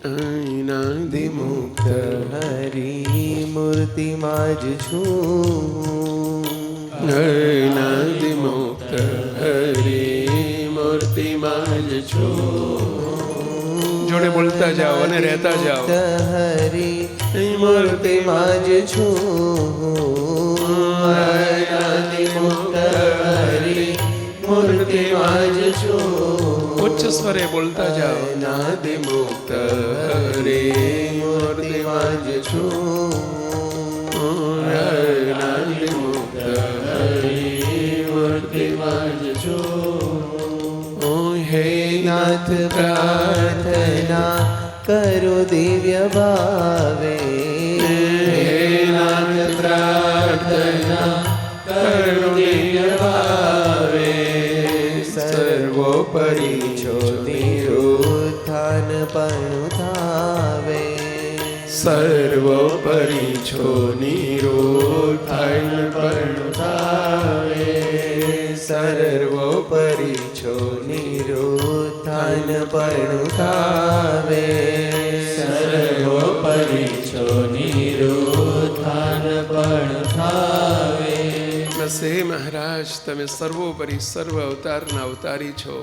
અનાદિમુક્ત હરી મૂર્તિમાં જ છું. અનાદિમુક્ત હરી મૂર્તિમાં જ છું. જોડે બોલતા જાઓ અને રહેતા જાઓ. હરી મૂર્તિમાં જ છું. અનાદિમુક્ત હરી મૂર્તિમાં જ છું. ઉચ્ચ સ્વરે બોલતા જાઓ. અનાદિમુક્ત હરી મૂર્તિમાં જ છું. અનાદિમુક્ત હરી મૂર્તિમાં જ છું. હે નાથ પ્રાર્થના કરો દિવ્ય ભાવે. હે નાથ પ્રાર્થના કરો દિવ્ય ભાવે. સર્વોપરી છો નિરુત્થાન પણ થાવે. સર્વોપરી છો નિરુત્થાન પણ થાવે. સર્વોપરી છો નિરુત્થાન પણ થાવે. સર્વોપરી છો નિરુત્થાન પણ થાવે. બસ હે મહારાજ, તમે સર્વોપરી સર્વ અવતારના અવતારી છો.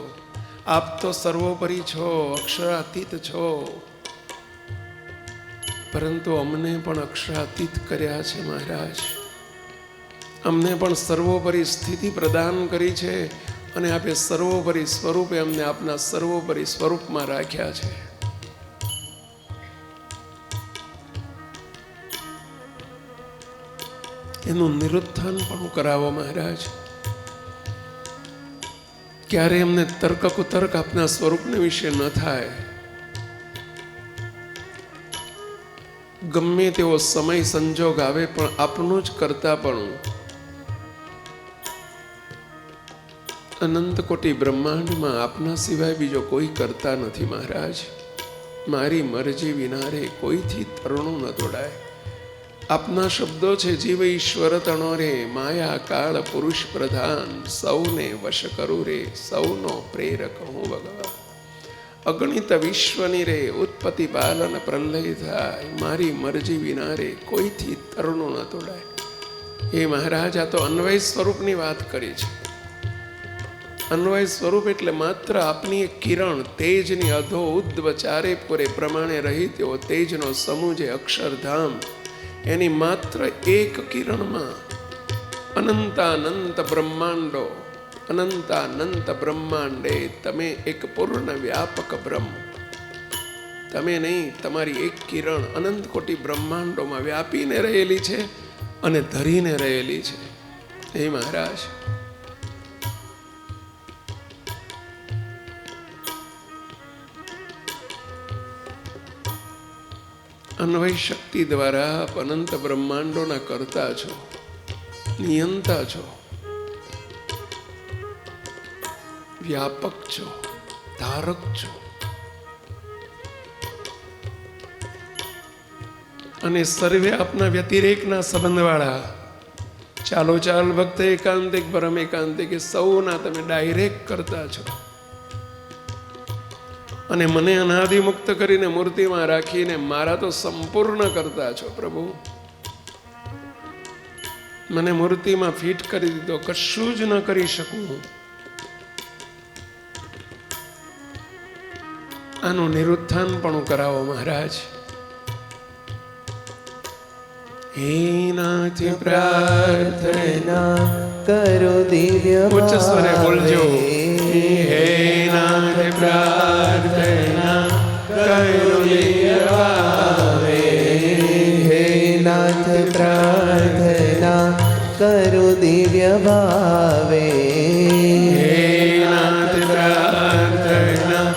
આપ તો સર્વોપરી છો, અક્ષરાતીત છો, પરંતુ અમને પણ અક્ષરાતીત કર્યા છે મહારાજ. અમને પણ સર્વોપરી સ્થિતિ પ્રદાન કરી છે અને આપે સર્વોપરી સ્વરૂપે અમને આપના સર્વોપરી સ્વરૂપમાં રાખ્યા છે. એનું નિરુત્થાન પણ કરાવો મહારાજ. ક્યારે એમને તર્ક કુતર્ક આપના સ્વરૂપને વિશે ન થાય. ગમે તેવો સમય સંજોગ આવે પણ આપનું જ કરતા પણ અનંત કોટી બ્રહ્માંડમાં આપના સિવાય બીજો કોઈ કરતા નથી મહારાજ. મારી મરજી વિના રે કોઈથી તરણું ન તોડાય. આપના શબ્દો છે જીવ ઈશ્વર તણો રે, માયા કાળ પુરુષ પ્રધાન, સૌને વશ કરું રે, સૌનો પ્રેરક હું ભગવાન. અગણિત વિશ્વની રે ઉત્પત્તિ પાલન પ્રલય થાય, મારી મરજી વિના રે કોઈથી તરણું ન તોડાય. હે મહારાજ, આ તો અન્વય સ્વરૂપની વાત કરી છે. અન્વય સ્વરૂપ એટલે માત્ર આપની એક કિરણ, તેજની અધો ઉદ્વ ચારે પૂરે પ્રમાણે રહી તેવો તેજનો સમૂહ જે અક્ષરધામ, એની માત્ર એક કિરણમાં અનંતાનંત બ્રહ્માંડો, અનંતાનંત બ્રહ્માંડે તમે એક પૂર્ણ વ્યાપક બ્રહ્મ. તમે નહીં, તમારી એક કિરણ અનંત કોટી બ્રહ્માંડોમાં વ્યાપીને રહેલી છે અને ધરીને રહેલી છે. હે મહારાજ, અન્વય શક્તિ દ્વારા આપ અનંત બ્રહ્માંડોના કરતા છો, નિયંતા છો, વ્યાપક છો, ધારક છો. અને સર્વે આપના વ્યતિરેકના સંબંધવાળા. ચાલો ચાલ ભક્ત એકાંતિક પરમ એકાંતિક એ સૌના તમે ડાયરેક્ટ કરતા છો. અને મને અનાદિ મુક્ત કરીને મૂર્તિમાં રાખીને મારા તો સંપૂર્ણ કરતા છો પ્રભુ. મને મૂર્તિમાં ફિટ કરી દીધો, કશું જ ન કરી શકું. આનું નિરુત્થાન પણ કરાવો મહારાજ. હે નાથ પ્રાર્થના કરો દિવ્ય ઉચ્ચ સ્વરે બોલજો. હે નાથ પ્રાર્થના કરો દિવ્ય ભાવે. હે નાથ પ્રાર્થના કરો દિવ્ય ભાવે. હે નાથ પ્રાર્થના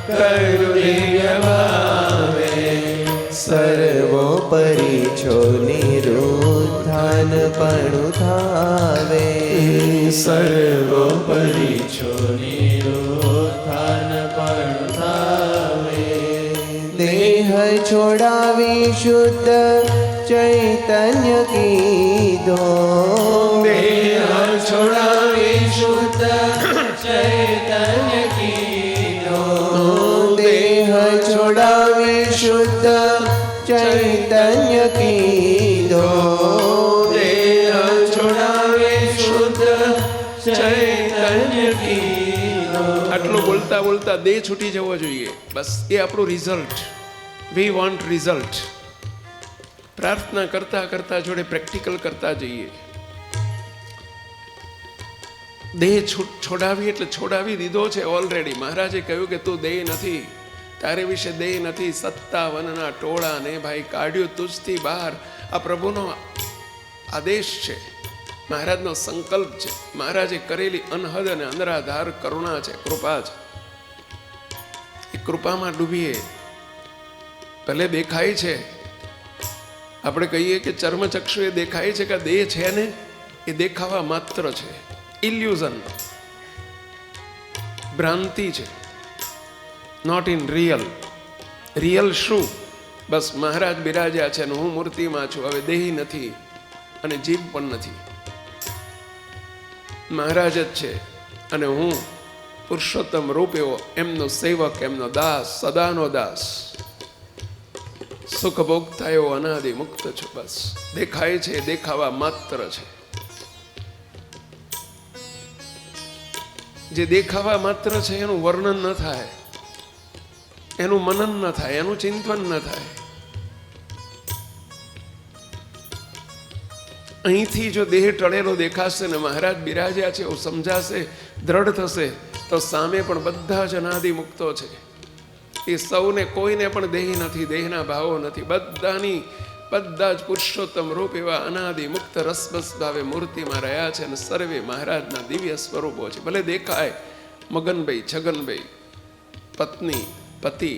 કરો દિવ્ય ભાવે. સર્વોપરી છો નિરુત્થાન પણ થાવે. સર્વોપરી છો નિરુત્થાન પણ થાવે. દેહ છોડાવી શુદ્ધ ચૈતન્ય કીધો. દેહ છોડાવી શુદ્ધ ચૈતન્ય કીધો. દેહ છોડા છોડાવી શુદ્ધ ચૈતન્ય કીધો દેહ છોડાવી શુદ્ધ ચૈતન્ય કીધો. આટલું બોલતા બોલતા દેહ છૂટી જવો જોઈએ. બસ એ આપણું રિઝલ્ટ. We want result. પ્રાર્થના કરતા કરતા જોડે પ્રેક્ટિકલ કરતા જઈએ. દેહ છોડાવી એટલે છોડાવી દીધો છે ઓલરેડી. મહારાજે કહ્યું કે તું દેહ નથી, તારે વિશે દેહ નથી. 57ના ટોળાને ભાઈ કાઢ્યું તુજથી બહાર. આ પ્રભુનો આદેશ છે, મહારાજનો સંકલ્પ છે, મહારાજે કરેલી અનહદ અને અનરાધાર કરુણા છે, કૃપા છે. એ કૃપામાં ડૂબીએ. ભલે દેખાય છે, આપણે કહીએ કે ચર્મચક્ષુ એ દેખાય છે કે દેહ છે ને, એ દેખાવા માત્ર છે. ઇલ્યુઝન, ભ્રાંતિ છે, નોટ ઇન રિયલ. રિયલ શું? બસ મહારાજ બિરાજ્યા છે અને હું મૂર્તિમાં છું. હવે દેહી નથી અને જીભ પણ નથી. મહારાજ જ છે અને હું પુરુષોત્તમ રૂપ એવો એમનો સેવક, એમનો દાસ, સદાનો દાસ, સુખ ભોગતા એવો અનાદિ મુક્ત છું. બસ દેખાય છે, દેખાવા માત્ર છે. જે દેખાવા માત્ર છે એનું વર્ણન ન થાય, એનું મનન ન થાય, એનું ચિંતન ન થાય. અહીંથી જો દેહ ટળેલો દેખાશે ને મહારાજ બિરાજ્યા છે એવું સમજાશે, દ્રઢ થશે, તો સામે પણ બધા જ અનાદિ મુક્તો છે. એ સૌને કોઈને પણ દેહ નથી, દેહના ભાવો નથી. બધા જ પુરુષોત્તમ રૂપ એવા અનાદિ મુક્ત રસબસ ભાવે મૂર્તિમાં રહ્યા છે અને સર્વે મહારાજના દિવ્ય સ્વરૂપો છે. ભલે દેખાય મગનભાઈ, છગનભાઈ, પત્ની, પતિ,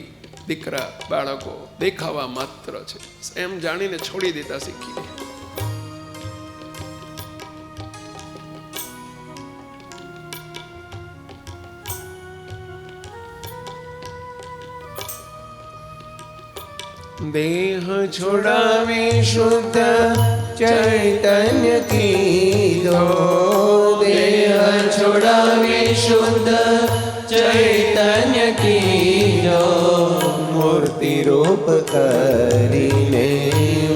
દીકરા, બાળકો દેખાવા માત્ર છે, એમ જાણીને છોડી દેતા શીખીએ. દેહ છોડાવી શુદ્ધ ચૈતન્ય કીધો દેહ છોડાવી શુદ્ધ ચૈતન્ય કીધો મૂર્તિ રૂપ કરીને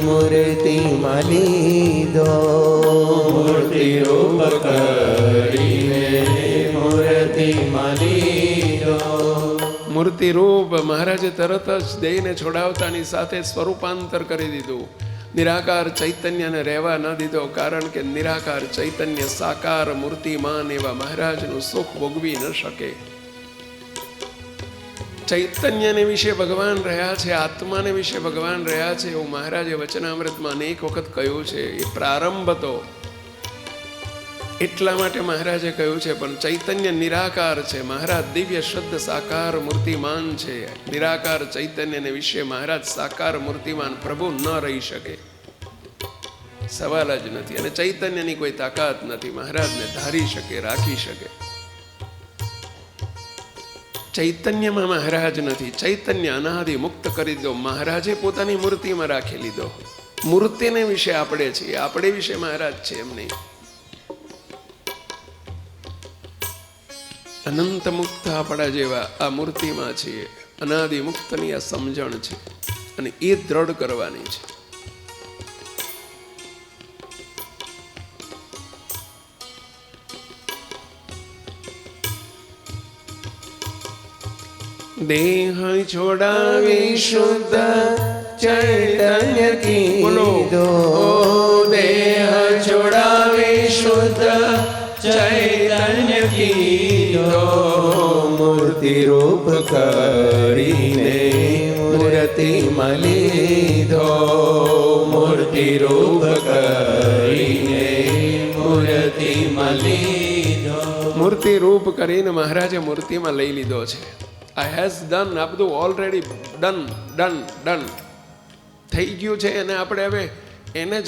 મૂર્તિમાં લીધો મૂર્તિ રૂપ કરીને મૂર્તિમાં લીધો. મૂર્તિ રૂપ મહારાજે તરત જ દેહને છોડાવતાની સાથે સ્વરૂપાંતર કરી દીધું. નિરાકાર ચૈતન્યને રહેવા ન દીધો, કારણ કે નિરાકાર ચૈતન્ય સાકાર મૂર્તિમાન એવા મહારાજનું સુખ ભોગવી ન શકે. ચૈતન્યને વિશે ભગવાન રહ્યા છે, આત્માને વિશે ભગવાન રહ્યા છે એવું મહારાજે વચનામૃતમાં અનેક વખત કહ્યું છે. એ પ્રારંભ હતો એટલા માટે મહારાજે કહ્યું છે, પણ ચૈતન્ય નિરાકાર છે. મહારાજ દિવ્ય શુદ્ધ સાકાર મૂર્તિમાન છે. નિરાકાર ચૈતન્યને વિશે મહારાજ સાકાર મૂર્તિમાન પ્રભુ ન રહી શકે, સવાલ જ નથી. અને ચૈતન્યની કોઈ તાકાત નથી મહારાજને ધારી શકે, રાખી શકે. ચૈતન્યમાં મહારાજ નથી. ચૈતન્ય અનાદિ મુક્ત કરી દીધો. મહારાજે પોતાની મૂર્તિમાં રાખી લીધો. મૂર્તિને વિશે આપણે છીએ, આપણે વિશે મહારાજ છે એમ નહીં. અનંત મુક્ત આપણા જેવા આ મૂર્તિમાં છીએ. અનાદિ મુક્તની આ સમજણ છે અને એ દ્રઢ કરવાની છે. દેહ છોડાવી શુદ્ધ ચૈતન્ય કીધો દેહ છોડાવી શુદ્ધ ચૈતન્ય કીધો મૂર્તિ રૂપ કરીને મૂર્તિમાં લીધો મૂર્તિ રૂપ કરીને મૂર્તિમાં લીધો. મૂર્તિ રૂપ કરીને મહારાજે મૂર્તિમાં લઈ લીધો છે. આઈ હેઝ ડન, આ બધું ઓલરેડી ડન થઈ ગયું છે. અને આપણે હવે એને જ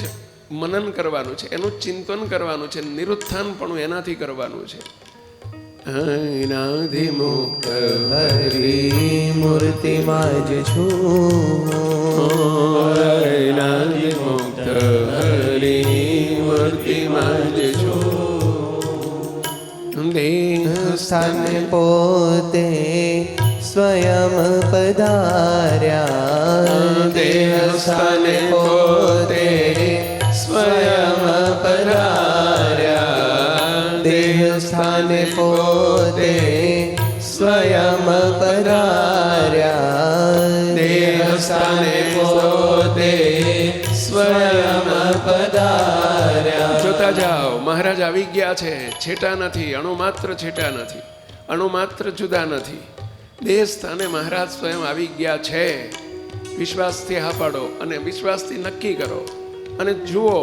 મનન કરવાનું છે, એનું ચિંતન કરવાનું છે, નિરુત્થાન પણ એનાથી કરવાનું છે. એનાથી મુક્ત હરી મૂર્તિમાં જ છું એનાથી મુક્ત હરી મૂર્તિમાં જ છું. દેહ સ્થાન પોતે સ્વયં પધાર્યા દેહ સ્થાને પોતે સ્વયં પધાર્યા દેહ સ્થાને પોતે સ્વયં પધાર્યા દેહ સ્થાને પોતે સ્વયં પધાર્યા. જોતા જાઓ, મહારાજ આવી ગયા છે. છેટા નથી, અણુ માત્ર છેટા નથી, અણુ માત્ર જુદા નથી. દેહ સ્થાને મહારાજ સ્વયં આવી ગયા છે. વિશ્વાસથી હા પાડો અને વિશ્વાસથી નક્કી કરો અને જુઓ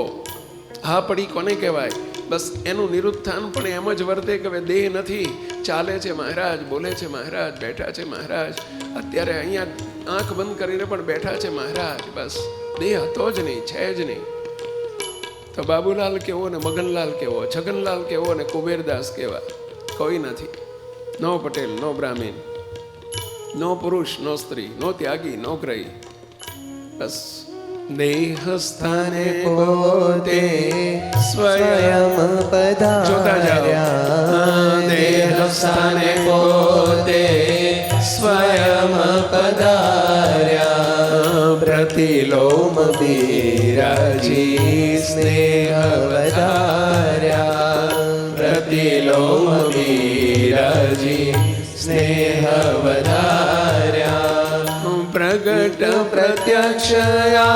હા પડી કોને કહેવાય. બસ એનું નિરુત્થાન પણ એમ જ વર્તે કે હવે દેહ નથી, ચાલે છે મહારાજ, બોલે છે મહારાજ, બેઠા છે મહારાજ, અત્યારે અહીંયા આંખ બંધ કરીને પણ બેઠા છે મહારાજ. બસ દેહ હતો જ નહીં, છે જ નહીં. તો બાબુલાલ કેવો ને મગનલાલ કેવો, છગનલાલ કેવો ને કુબેરદાસ કેવા, કોઈ નથી. નો પટેલ, નો બ્રાહ્મણ, નો પુરુષ, નો સ્ત્રી, નો ત્યાગી, નો ગ્રહી. બસ દેહ સ્થાને પોતે સ્વયં પધાર્યા દેહ સ્થાને પોતે સ્વયં પધાર્યા પ્રતિલોમ બિરાજી સ્નેહ વધાર્યા પ્રતિલોમ બિરાજી સ્નેહ વધાર્યા પ્રગટ પ્રત્યક્ષયા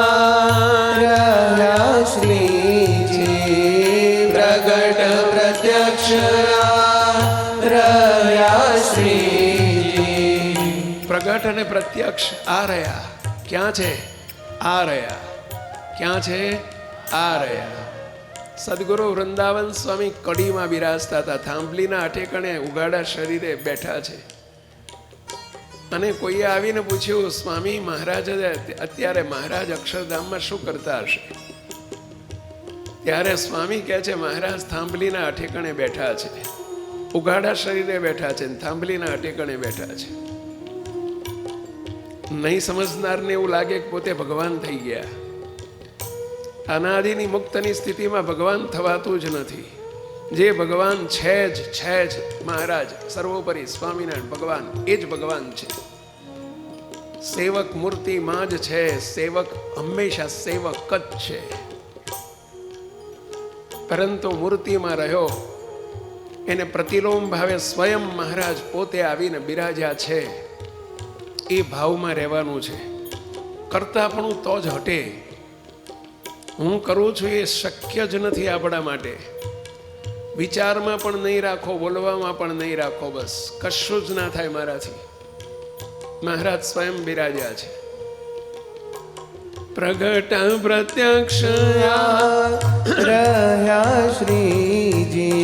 શ્રીજી પ્રગટ પ્રત્યક્ષયા શ્રીજી. પ્રગટ અને પ્રત્યક્ષ આ રહ્યા. ક્યાં છે? આ રહ્યા. ક્યાં છે? આ રહ્યા. સદગુરુ વૃંદાવન સ્વામી કડીમાં બિરાજતા હતા. થાંભલીના અઠેકણે ઉગાડા શરીરે બેઠા છે. અને કોઈએ આવીને પૂછ્યું, સ્વામી મહારાજ અત્યારે મહારાજ અક્ષરધામમાં શું કરતા હશે? ત્યારે સ્વામી કહે છે, મહારાજ થાંભલીના અઠેકણે બેઠા છે, ઉગાડા શરીરે બેઠા છે, થાંભલીના અઠેકણે બેઠા છે. નહીં સમજનારને એવું લાગે કે પોતે ભગવાન થઈ ગયા. અનાદિની મુક્તની સ્થિતિમાં ભગવાન થવાતું જ નથી. જે ભગવાન છે જ મહારાજ સર્વોપરી સ્વામિનારાયણ ભગવાન, એ જ ભગવાન છે. સેવક મૂર્તિમાં જ છે. સેવક હંમેશા સેવક જ છે. પરંતુ મૂર્તિમાં રહ્યો એને પ્રતિલોમ ભાવે સ્વયં મહારાજ પોતે આવીને બિરાજ્યા છે. એ ભાવમાં રહેવાનું છે. કરતાપણું તો જ હટે. હું કરું છું એ શક્ય જ નથી આપણા માટે. વિચારમાં પણ નહીં રાખો, બોલવામાં પણ નહીં રાખો, બસ કશું જ ના થાય મારાથી. મહારાજ સ્વયં બિરાજ્યા છે. પ્રગટ પ્રત્યક્ષયા રહ્યા શ્રીજી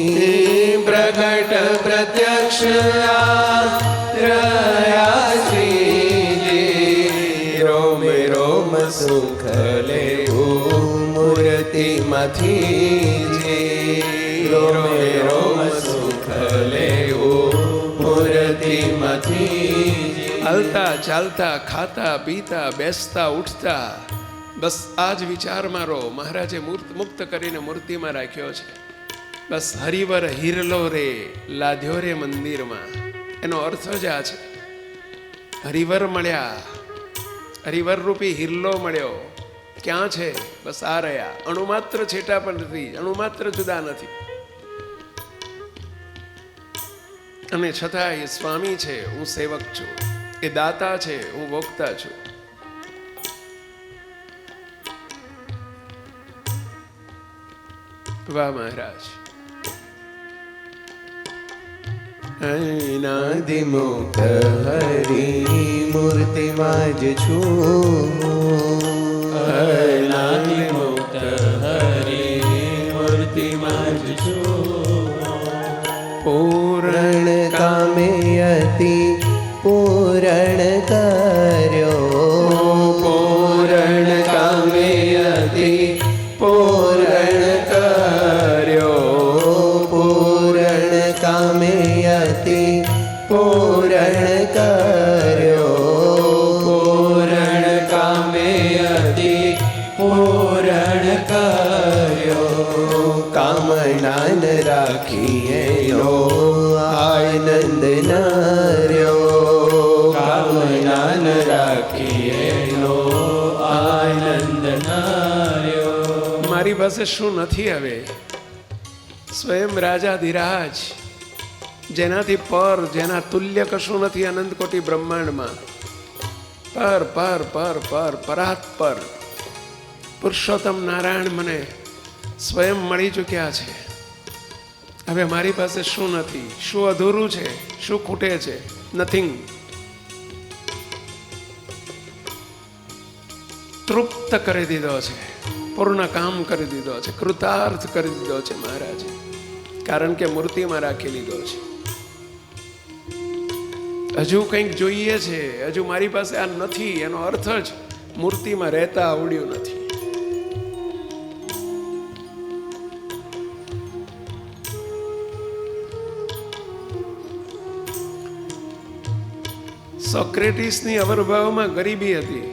પ્રગટ પ્રત્યક્ષયા રહ્યા શ્રીજી રોમે રોમ સુખ લેવું મૂર્તિમાંથી રોમે રોમ સુખ લેવું મૂર્તિમાંથી હાલતા ચાલતા ખાતા પીતા બેસતા ઉઠતા બસ આ જ વિચારમાં રહો. મહારાજે મુક્ત કરીને મૂર્તિમાં રાખ્યો છે. બસ હરિવર હિરલો રે લાધ્યો રે મંદિરમાં. એનો અર્થ જ આ છે. હરિવર મળ્યા, હરિવર રૂપી હિરલો મળ્યો. ક્યાં છે? બસ આ રહ્યા. અણુમાત્ર છેટા પણ નથી, અણુમાત્ર જુદા નથી. અને છતાં એ સ્વામી છે, હું સેવક છું. એ દાતા છે, હું ભોગતા છું. વાહ મહારાજ. અનાદિમુક્ત હરી મૂર્તિમાં જ છું. અનાદિમુક્ત હરી મૂર્તિમાં જ છું. પૂરણ કામે અતિ પૂરણ કર્યો. પૂરણ કામે અતિ પૂરણ કર્યો. પૂરણ કામે અતિ પૂરણ કર્યો. પૂરણ કામે અતિ પૂરણ કર્યો. કામનાન રાખીએ યો આનંદ નાર્યો. એનો આનંદ નાર્યો. મારી પાસે શું નથી હવે? સ્વયં રાજાધિરાજ, જેનાથી પર, જેના તુલ્ય કશું નથી અનંત કોટી બ્રહ્માંડમાં. પર પર પર પર પરાત્પર પુરુષોત્તમ નારાયણ મને સ્વયં મળી ચૂક્યા છે. હવે મારી પાસે શું નથી? શું અધૂરું છે? શું ખૂટે છે? નથિંગ. તૃપ્ત કરી દીધો છે, પૂર્ણ કામ કરી દીધો છે, કૃતાર્થ કરી દીધો છે મહારાજ. કારણ કે મૂર્તિમાં રાખી લીધો છે. હજુ કંઈક જોઈએ છે, હજુ મારી પાસે આ નથી, એનો અર્થ જ મૂર્તિમાં રહેતા આવડ્યું નથી. સોક્રેટિસની અવરભાવમાં ગરીબી હતી.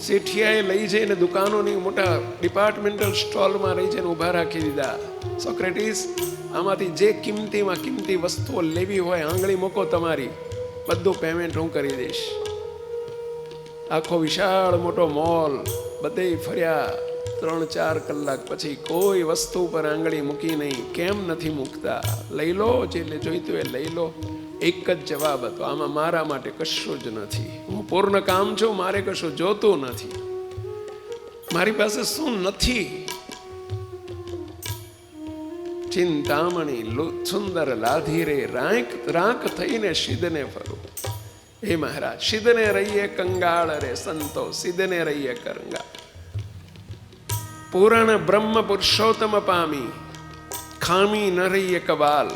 શેઠિયાએ લઈ જઈને દુકાનોની મોટા ડિપાર્ટમેન્ટલ સ્ટોલમાં લઈ જઈને ઊભા રાખી દીધા. સોક્રેટિસ, આમાંથી જે કિંમતીમાં કિંમતી વસ્તુઓ લેવી હોય આંગળી મૂકો તમારી, બધું પેમેન્ટ હું કરી દઈશ. આખો વિશાળ મોટો મોલ બધે ફર્યા. 3-4 કલાક પછી કોઈ વસ્તુ પર આંગળી મૂકી નહીં. કેમ નથી મૂકતા? લઈ લો, જે જોઈતું એ લઈ લો. એક જ જવાબ હતો, આમાં મારા માટે કશું જ નથી. હું પૂર્ણ કામ છું, મારે કશું જોતું નથી. મારી પાસે શું નથી? ચિંતામણી સુંદર લાધી રે રાંક થઈને સિદ્ધને ફરું. હે મહારાજ, સિદ્ધને રહીએ કંગાળ રે સંતો, સિદ્ધને રહીએ કંગાળ. પૂર્ણ બ્રહ્મ પુરુષોત્તમ પામી, ખામી ન રહીએ કબાલ.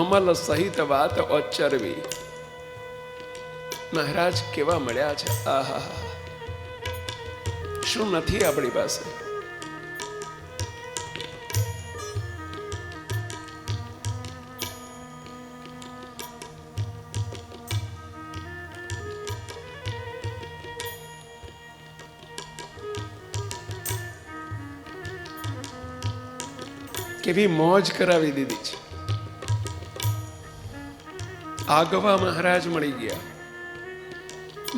અમલ સહિત વાત ઓચરવી. મહારાજ કેવા મળ્યા છે! આહા, શું નથી આપણી પાસે? કેવી મોજ કરાવી દીધી છે. આગવા મહારાજ મળી ગયા.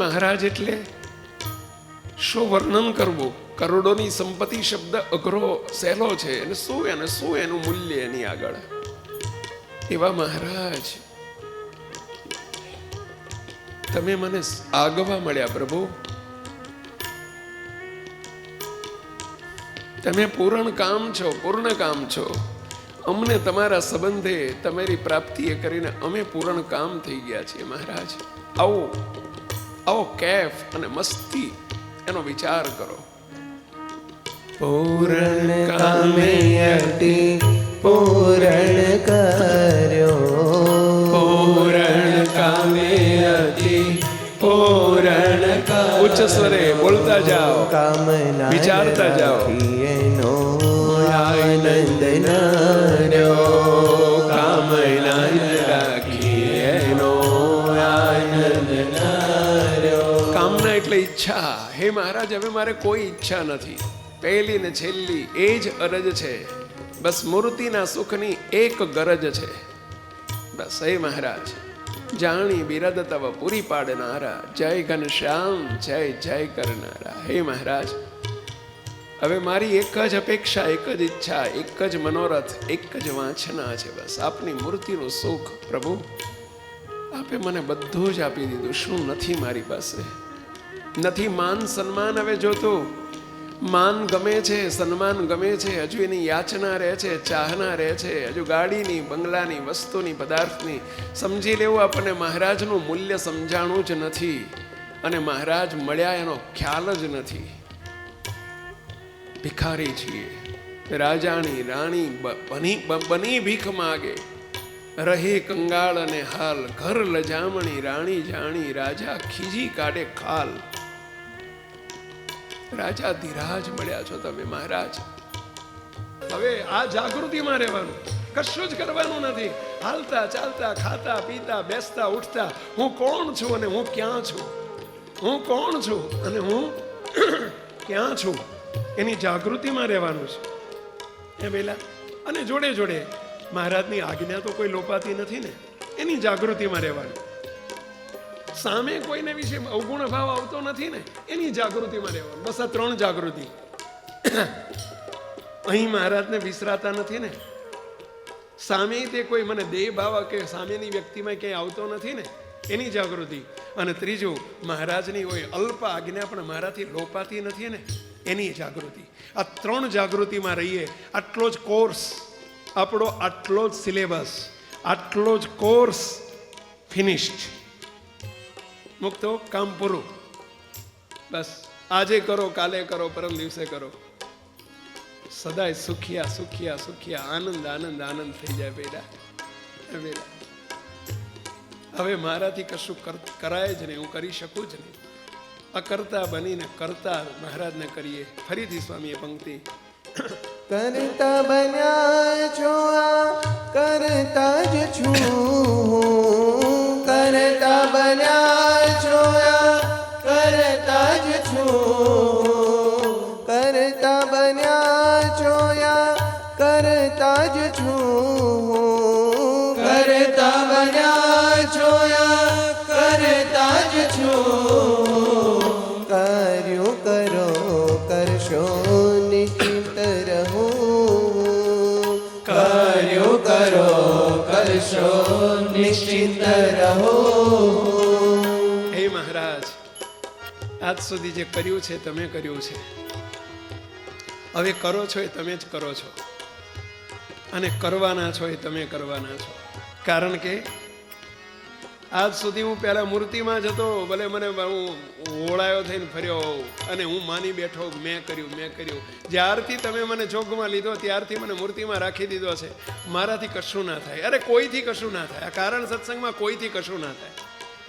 મહારાજ એટલે શું વર્ણન કરવું? કરોડોની સંપત્તિ શબ્દ અઘરો સહેલો છે. અને શું એનું મૂલ્ય એની આગળ? એવા મહારાજ તમે મને આગવા મળ્યા પ્રભુ. તમે પૂર્ણ કામ છો, પૂર્ણ કામ છો. અમને તમારા સંબંધે, તમારી પ્રાપ્તિએ કરીને અમે પૂર્ણ કામ થઈ ગયા છીએ મહારાજ. આવો આવો કેફ અને મસ્તી એનો વિચાર કરો. પૂર્ણ કામે અતિ પૂર્ણ કર્યો. પૂર્ણ કામે અતિ પૂર્ણ કર્યો. ઉચ્ચ સ્વરે બોલતા જાઓ, કામના વિચારતા જાઓ. એનો આનંદ નાર્યો. કામના રાખી એનો આનંદ નાર્યો. કામના એટલે ઈચ્છા. હે મહારાજ, હવે મારે કોઈ ઈચ્છા નથી. પહેલી ને છેલ્લી એ જ અરજ છે. બસ મૂર્તિના સુખની એક ગરજ છે. બસ હે મહારાજ, જાણી બિરદ તવ પૂરી પાડનારા, જય ઘનશ્યામ, જય જય કરનારા. હે મહારાજ, હવે મારી એક જ અપેક્ષા, એક જ ઈચ્છા, એક જ મનોરથ, એક જ વાંચના છે. બસ આપની મૂર્તિનું સુખ. પ્રભુ, આપે મને બધું જ આપી દીધું. શું નથી મારી પાસે? નથી માન સન્માન હવે જોતું. માન ગમે છે, સન્માન ગમે છે, હજુ એની યાચના રહે છે, ચાહના રહે છે. હજુ ગાડીની, બંગલાની, વસ્તુની, પદાર્થની. સમજી લેવું, આપણને મહારાજનું મૂલ્ય સમજાણું જ નથી. અને મહારાજ મળ્યા એનો ખ્યાલ જ નથી. ભિખારી છીએ. રાજાની રાણી બની ભીખ માગે, રહે કંગાળ અને હાલ. ઘર લજામણી રાણી જાણી, રાજા ખીજી કાઢે ખાલ. રાજા ધીરાજ મળ્યા છો તમે મહારાજ. હવે આ જાગૃતિમાં રહેવાનું, કશું જ કરવાનું નથી. હાલતા ચાલતા, ખાતા પીતા, બેસતા ઉઠતા, હું કોણ છું અને હું ક્યાં છું, હું કોણ છું અને હું ક્યાં છું, એની જાગૃતિમાં રહેવાનું છે એ પેલા. અને જોડે જોડે મહારાજની આજ્ઞા તો કોઈ લોપાતી નથી ને, એની જાગૃતિમાં રહેવાનું. સામે કોઈને વિશે અવગુણ ભાવ આવતો નથી ને, એની જાગૃતિમાં રહેવાનું. બસ આ 3 જાગૃતિ. અહીં મહારાજને વિસરાતા નથી ને, સામે તે કોઈ મને દેહ ભાવ કે સામેની વ્યક્તિમાં ક્યાંય આવતો નથી ને, એની જાગૃતિ. અને ત્રીજું, મહારાજની હોય અલ્પ આજ્ઞા પણ મારાથી લોપાતી નથી ને, એની જાગૃતિ. આ 3 જાગૃતિમાં રહીએ. આટલો જ કોર્સ આપણો, આટલો જ સિલેબસ, આટલો જ કોર્સ ફિનિશ્ડ. મુક્તો, કામ પૂરું. બસ આજે કરો, કાલે કરો, પરમ દિવસે કરો. સદાય સુખિયા સુખિયા સુખિયા, આનંદ આનંદ આનંદ થઈ જાય બેટા. હવે મારાથી કશું કરાય જ નહીં, હું કરી શકું જ નહીં. અકર્તા બનીને કરતા મહારાજને કરીએ. ફરીથી સ્વામીએ પંક્તિ. કરતા બન્યા છો, આ કરતા જ છું. કરતા બન્યા છો, આ કરતા જ છું. કરતા બન્યા છો, આ કરતા જ છું. કરતા બન્યા છો, આ કરતા જ છું. કાર્યો કરો કરશો નિશ્ચિત રહો. કાર્યો કરો કરશો નિશ્ચિત રહો. હે મહારાજ, આજ સુધી જે કર્યું છે તમે કર્યું છે, હવે કરો છો એ તમે જ કરો છો, અને કરવાના છો એ તમે કરવાના છો. કારણ કે આજ સુધી હું પહેલા મૂર્તિમાં જતો, ભલે મને હું ઓળાયો થઈને ફર્યો અને હું માની બેઠો મેં કર્યું મેં કર્યું. જ્યારથી તમે મને જોગમાં લીધો ત્યારથી મને મૂર્તિમાં રાખી દીધો છે. મારાથી કશું ના થાય, અરે કોઈથી કશું ના થાય. આ કારણ સત્સંગમાં કોઈથી કશું ના થાય,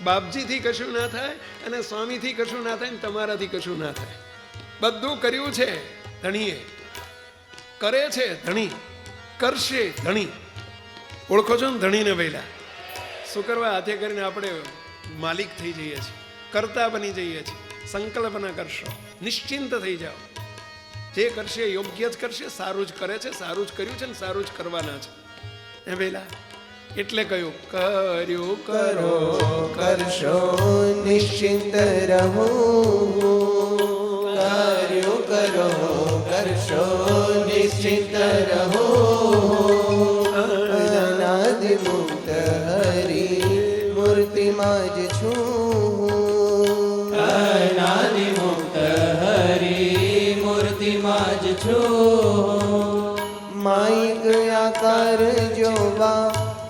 બાપજીથી કશું ના થાય, અને સ્વામીથી કશું ના થાય, ને તમારાથી કશું ના થાય. બધું કર્યું છે ધણીએ, કરે છે ધણી, કરશે ધણી. ઓળખો છો ને ધણીને વહેલા? શું કરવા? હાથે કરીને આપણે માલિક થઈ જઈએ છીએ, કરતા બની જઈએ છીએ. સંકલ્પના કરશો, નિશ્ચિંત થઈ જાઓ. જે કરશે યોગ્ય જ કરશે, સારું જ કરે છે, સારું જ કર્યું છે ને સારું જ કરવાના છે. એ વહેલા એટલે કહ્યું, કર્યું કરો કરશો નિશ્ચિંત રહો. કાર્યો કરો કરશો નિશ્ચિત રહો. અનાદિ મુક્ત હરી મૂર્તિમાં જ છું. અનાદિ મુક્ત હરી મૂર્તિમાં જ છું. માઈક આકાર જોવા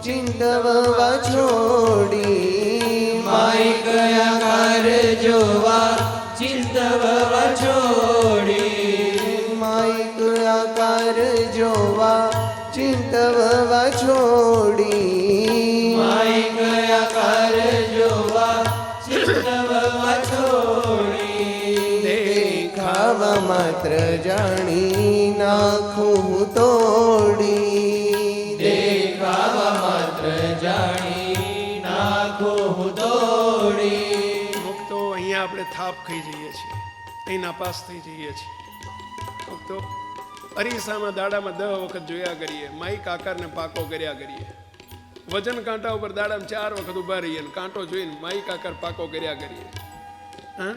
ચિંતવવા છોડી. માઈક આકાર જોવા ચિંતવવા છોડી. માઈક આકાર જોવા ચિંતવવા છોડી. માઈક આકાર જોવા ચિંતવવા છોડી. દેખાવા માત્ર જાણી નાખું તોડી. દેખાવા માત્ર જાણી નાખું તોડી. મુક્તો અહીંયા આપણે થાપ ખાઈ જઈએ છીએ, અહીં નાપાસ થઈ જઈએ છીએ. મુક્તો અરીસામાં દાડામાં 10 વખત જોયા કરીએ, માઈક આકારને પાકો કર્યા કરીએ. વજન કાંટા ઉપર દાડામાં 4 વખત ઊભા રહીએ, કાંટો જોઈને માઈક આકાર પાકો કર્યા કરીએ. હા,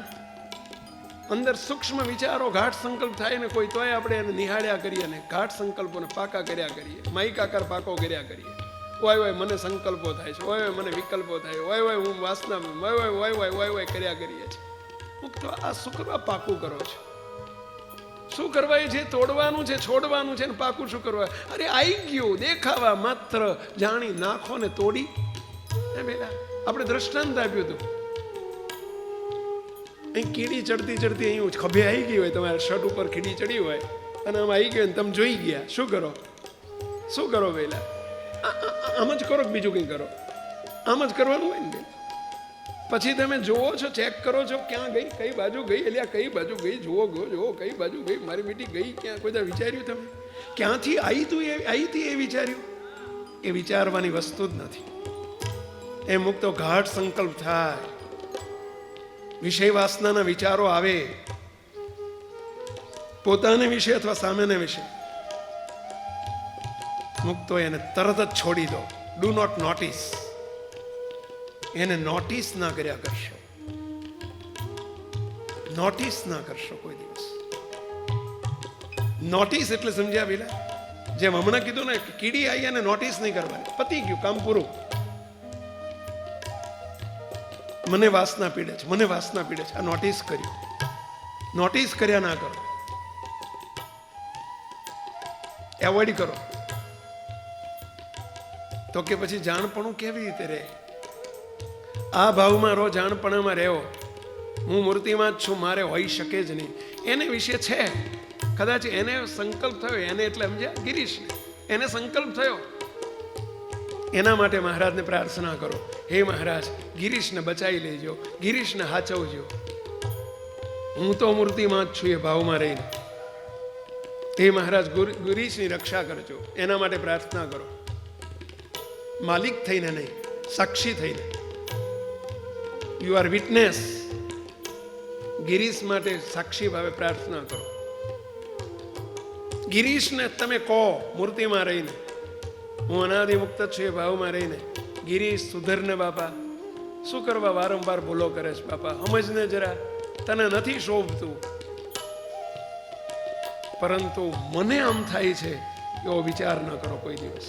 અંદર સૂક્ષ્મ વિચારો ઘાટ સંકલ્પ થાય ને કોઈ, તોય આપણે એને નિહાળ્યા કરીએ ને ઘાટ સંકલ્પોને પાકા કર્યા કરીએ, માઈક આકાર પાકો કર્યા કરીએ. ઓય ઓય મને સંકલ્પો થાય છે, ઓય ઓય મને વિકલ્પો થાય, ઓય ઓય હું વાસના, ઓય ઓય ઓય ઓય ઓય ઓય કર્યા કરીએ છીએ. મુક્તો આ શું કરવા પાકું કરો છો? શું કરવા? એ જે તોડવાનું છે, છોડવાનું છે, ને પાકું શું કરવા? અરે આવી ગયું દેખાવા માત્ર જાણી નાખો ને તોડી. એ બેટા આપણે દ્રષ્ટાંત આપ્યું હતું. અહીં કીડી ચડતી ચડતી અહીં ખભે આવી ગઈ હોય, તમારા શર્ટ ઉપર કીડી ચડી હોય અને આમ આવી ગઈ, તમે જોઈ ગયા, શું કરો? શું કરો પહેલા? આમ જ કરો, બીજું કંઈ કરો? આમ જ કરવાનું હોય ને. પછી તમે જોવો છો, ચેક કરો છો ક્યાં ગઈ, કઈ બાજુ ગઈ, એટલે આ કઈ બાજુ ગઈ, જુઓ જુઓ કઈ બાજુ ગઈ, મારી બેટી ગઈ ક્યાં? કોઈ વિચાર્યું તમે ક્યાંથી આવી તું આવી હતી? એ વિચાર્યું? એ વિચારવાની વસ્તુ જ નથી. એ મુક્તો ઘાટ સંકલ્પ થાય, વિષય વાસનાના વિચારો આવે, પોતાને વિશે અથવા સામેને વિશે, મુક્તો એને તરત જ છોડી દો. Do not notice. એને નોટિસ ના કર્યા કરશો, નોટિસ ના કરશો કોઈ દિવસ. નોટિસ એટલે સમજ્યા પેલા? જેમ હમણાં કીધું ને, કીડી આવી અને નોટિસ નહીં કરવાની, પતી ગયું, કામ પૂરું. મને વાસના પીડે છે, મને વાસના પીડે છે, આ નોટિસ કર્યું. નોટિસ કર્યા ના કરો, એવોઇડ કરો. તો કે પછી જાણપણું કેવી રીતે રહે? આ ભાવમાં રહો, જાણપણામાં રહેવો. હું મૂર્તિમાં જ છું, મારે હોઈ શકે જ નહીં. એને વિશે છે કદાચ, એને સંકલ્પ થયો, એને એટલે સમજ્યા ગિરીશને, એને સંકલ્પ થયો. એના માટે મહારાજને પ્રાર્થના કરો, હે મહારાજ ગિરીશને બચાવી લેજો, ગિરીશને હાચવજો. હું તો મૂર્તિમાં જ છું એ ભાવમાં રહીને. હે મહારાજ ગિરીશની રક્ષા કરજો, એના માટે પ્રાર્થના કરો. માલિક થઈને નહીં, સાક્ષી થઈને. You are witness. ગિરીશ માટે સાક્ષી ભાવે પ્રાર્થના કરો. ગિરીશને તમે કહો મૂર્તિમાં રહીને, હું અનાદિ મુક્ત છું એ ભાવમાં રહીને, ગિરીશ સુધરને બાપા, શું કરવા વારંવાર ભૂલો કરે છે બાપા, સમજને જરા, તને નથી શોભતું. પરંતુ મને આમ થાય છે એવો વિચાર ન કરો કોઈ દિવસ.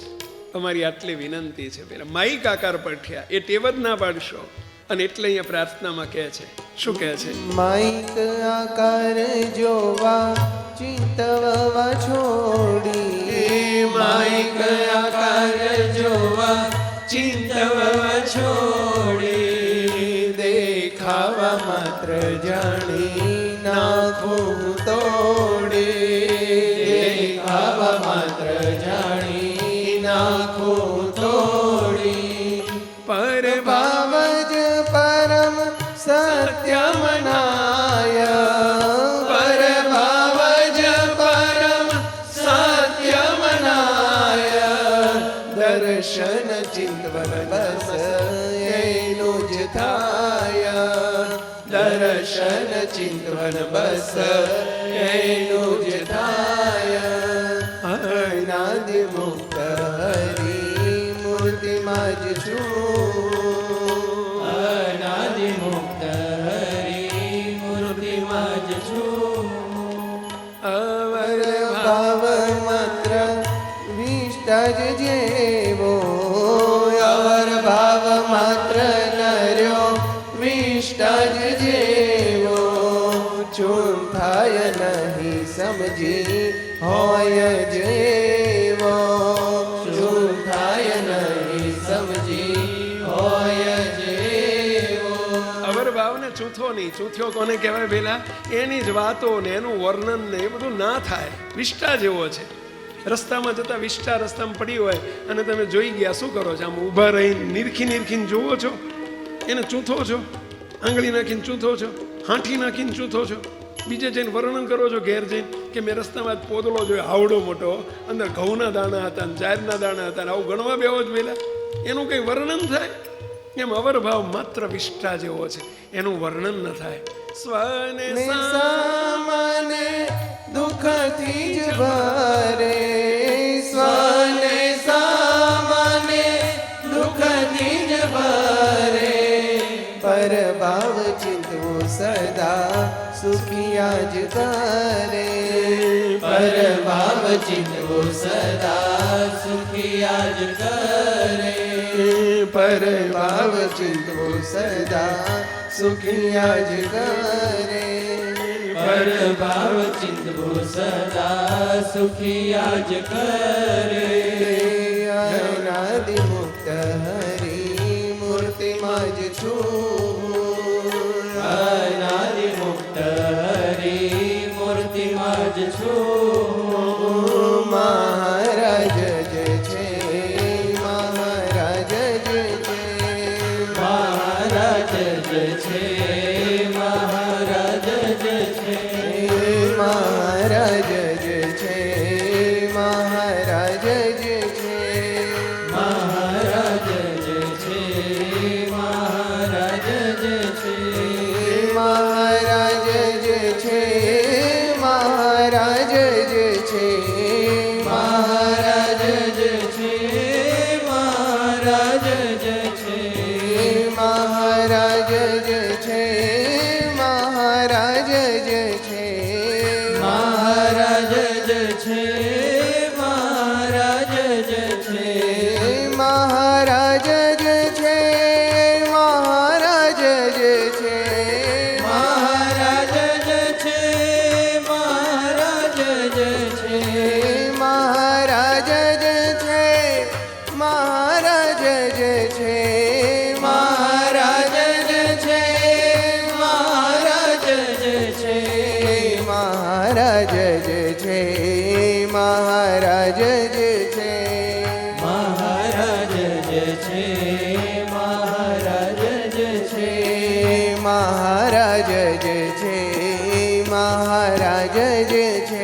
તમારી આટલી વિનંતી છે. પેલા માઈક આકાર પઠ્યા એ ટેવ જ ના પાડશો. અને એટલે અહીંયા પ્રાર્થનામાં કહે છે, શું કહે છે? માઈક આકાર જોવા ચિંતવવા છોડી, માઈક આકાર જોવા ચિંતવવા છોડી, દેખાવા માત્ર જાણી નાખું તોડી, દેખાવા માત્ર જાણી નાખું તોડી, પર ભાવ જ પરમ સત્ય મનાય, પર ભાવ જ પરમ સત્ય મનાય, દર્શન ચિંતવન બસ એનું જ થાય, દર્શન ચિંતવન બસ એનું જ થાય. અનાદિ મુક્ત હરી મૂર્તિમાં જ છું, અનાદિ મુક્ત હરી મૂર્તિમાં જ છું. અવર ભાવ માત્ર વિષ્ટા જ જેવો, અવર ભાવ માત્ર નર્યો વિષ્ટા જ જેવો, ચૂન થાય નહીં સમજી હોય જેવો, ચૂન થાય નહીં સમજી હોય જેવો. અવર ભાવને ચૂથો નહીં. ચૂથ્યો કોને કહેવાય પેલા? એની જ વાતો ને એનું વર્ણન ને એ બધું ના થાય. વિષ્ટા જેવો છે. રસ્તામાં જતા વિષ્ટા રસ્તામાં પડી હોય અને તમે જોઈ ગયા, શું કરો છો? આમ ઊભા રહીને નીરખીને જોવો છો, એને ચૂથો છો, આંગળી નાખીને ચૂથો છો, હાંઠી નાખીને ચૂથો છો. બીજે જઈને વર્ણન કરો છો ઘેર જઈને કે મેં રસ્તામાં પોદળો જોયો આવડો મોટો, અંદર ઘઉંના દાણા હતા ને જારના દાણા હતા, આવું ગણવા બેવો જ પેલા. એનું કંઈ વર્ણન થાય? એમ અવર ભાવ માત્ર વિષ્ટા જેવો છે, એનું વર્ણન ન થાય. સ્વને સામાને દુઃખથી જ ભરે, સ્વને સામાને દુઃખથી જ ભરે, પર ભાવ ચિંતવું સદા સુખિયા જ કરે, પર ભાવ ચિંતવું સદા સુખિયા જ કરે, પર ભાવ ચિંતવું સદા સુખિયા જ કરે, પર ભાવ ચિંતવું સદા સુખિયા જ કરે. અનાદિ મુક્ત હરી મૂર્તિમાં જ છું, અનાદિ મુક્ત હરી મૂર્તિમાં જ છું. મહારાજ જ છે, મહારાજ જ છે, મહારાજ જ છે, મહારાજ જ છે, મહારાજ જ છે, મહારાજ જ છે, મહારાજ જ છે, મહારાજ જ છે, મહારાજ જ છે, મહારાજ જ છે, મહારાજ જ છે, મહારાજ જ છે, મહારાજ જે છે મહારાજ જે છે